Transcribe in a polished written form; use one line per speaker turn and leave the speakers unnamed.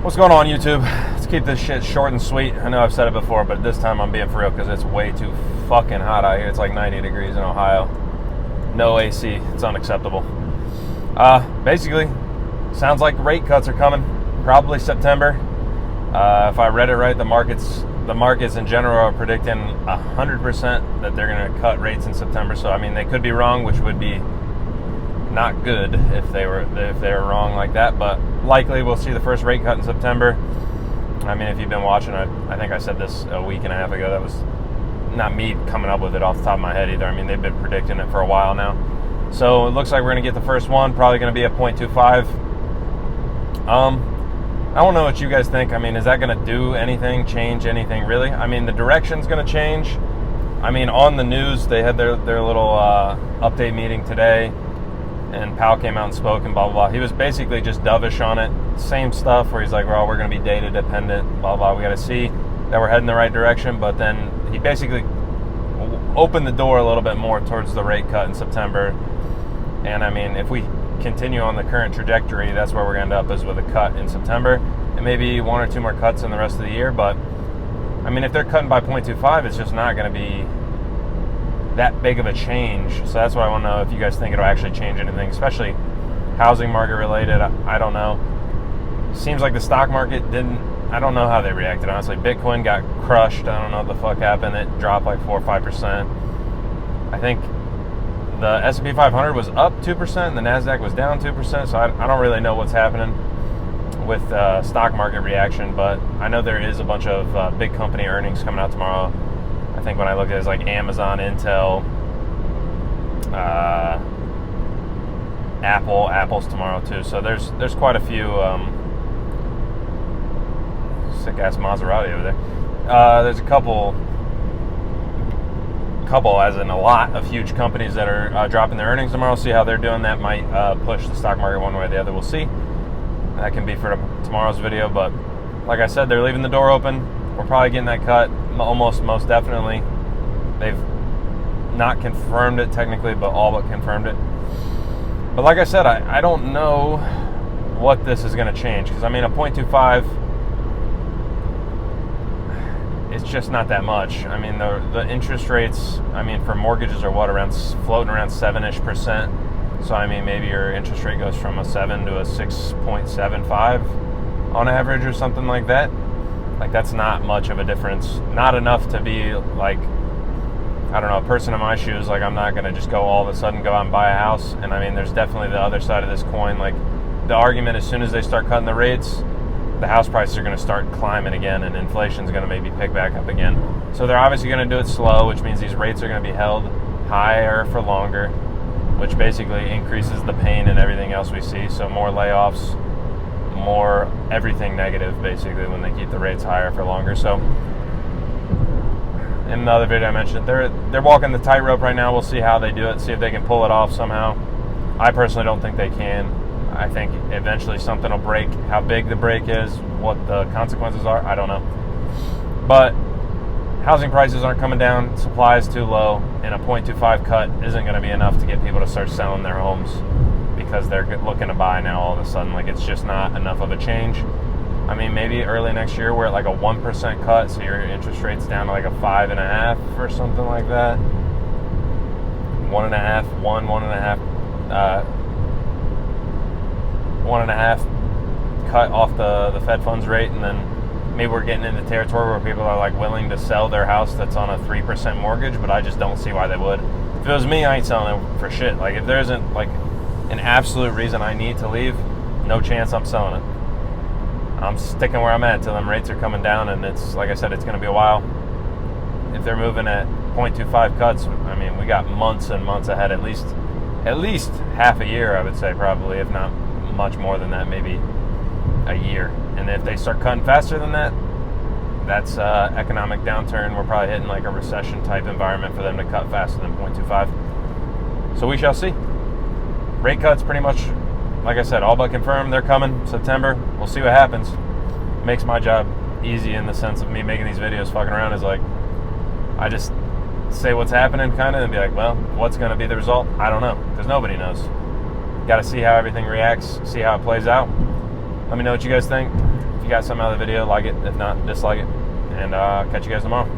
What's going on, YouTube? Let's keep this shit short and sweet. I know I've said it before, but this time I'm being for real because it's way too fucking hot out here. It's like 90 degrees in Ohio. No AC. It's unacceptable. Basically, sounds like rate cuts are coming. Probably September. If I read it right, the markets in general are predicting 100% that they're going to cut rates in September. So I mean, they could be wrong, which would be not good if they were wrong like that, but likely we'll see the first rate cut in September. I mean, if you've been watching, I think I said this a week and a half ago. That was not me coming up with it off the top of my head either. I mean, they've been predicting it for a while now. So it looks like we're going to get the first one, probably going to be at 0.25. I don't know what you guys think. I mean, is that going to do anything, change anything really? I mean, the direction's going to change. I mean, on the news, they had their little update meeting today, and Powell came out and spoke and blah, blah, blah. He was basically just dovish on it. Same stuff where he's like, well, we're going to be data dependent, blah, blah. We got to see that we're heading the right direction. But then he basically opened the door a little bit more towards the rate cut in September. And I mean, if we continue on the current trajectory, that's where we're going to end up, is with a cut in September. And maybe one or two more cuts in the rest of the year. But I mean, if they're cutting by 0.25, it's just not going to be that big of a change. So that's why I want to know if you guys think it'll actually change anything, especially housing market related. I don't know. Seems like the stock market didn't. I don't know how they reacted, honestly. Bitcoin got crushed. I don't know what the fuck happened. It dropped like 4 or 5%. I think the S&P 500 was up 2% and the NASDAQ was down 2%. So I don't really know what's happening with stock market reaction, but I know there is a bunch of big company earnings coming out tomorrow. I think when I look at it, it's like Amazon, Intel, Apple's tomorrow too. So there's quite a few sick ass Maserati over there. There's a couple as in a lot of huge companies that are dropping their earnings tomorrow. See how they're doing. That might push the stock market one way or the other. We'll see. That can be for tomorrow's video, but like I said, they're leaving the door open. We're probably getting that cut, most definitely. They've not confirmed it technically, but all but confirmed it. But like I said, I don't know what this is going to change, because I mean, a 0.25, it's just not that much. I mean, the interest rates, I mean, for mortgages are floating around 7-ish%. So I mean, maybe your interest rate goes from a 7 to a 6.75 on average or something like that. Like, that's not much of a difference. Not enough to be like, I don't know, a person in my shoes. Like, I'm not going to just go all of a sudden go out and buy a house. And I mean, there's definitely the other side of this coin. Like, the argument, as soon as they start cutting the rates, the house prices are going to start climbing again, and inflation's going to maybe pick back up again. So they're obviously going to do it slow, which means these rates are going to be held higher for longer, which basically increases the pain and everything else we see. So more layoffs, more everything negative, basically, when they keep the rates higher for longer. So in another video I mentioned, they're walking the tightrope right now. We'll see how they do it, see if they can pull it off somehow. I personally don't think they can. I think eventually something will break. How big the break is, what the consequences are, I don't know. But housing prices aren't coming down, supply is too low, and a 0.25 cut isn't going to be enough to get people to start selling their homes, because they're looking to buy now all of a sudden. Like, it's just not enough of a change. I mean, maybe early next year we're at like a 1% cut, so your interest rate's down to like a 5.5 or something like that. 1.5 cut off the Fed funds rate, and then maybe we're getting into territory where people are like willing to sell their house that's on a 3% mortgage, but I just don't see why they would. If it was me, I ain't selling it for shit. Like, if there isn't like an absolute reason I need to leave, no chance I'm selling it. I'm sticking where I'm at till them rates are coming down, and it's, like I said, it's going to be a while. If they're moving at 0.25 cuts, I mean, we got months and months ahead, at least half a year, I would say, probably, if not much more than that, maybe a year. And if they start cutting faster than that, that's economic downturn. We're probably hitting like a recession type environment for them to cut faster than 0.25. So we shall see. Rate cuts pretty much, like I said, all but confirmed. They're coming September. We'll see what happens. Makes my job easy in the sense of me making these videos fucking around, is like, I just say what's happening kind of and be like, well, what's going to be the result? I don't know, because nobody knows. Got to see how everything reacts, see how it plays out. Let me know what you guys think. If you got something out of the video, like it. If not, dislike it. And catch you guys tomorrow.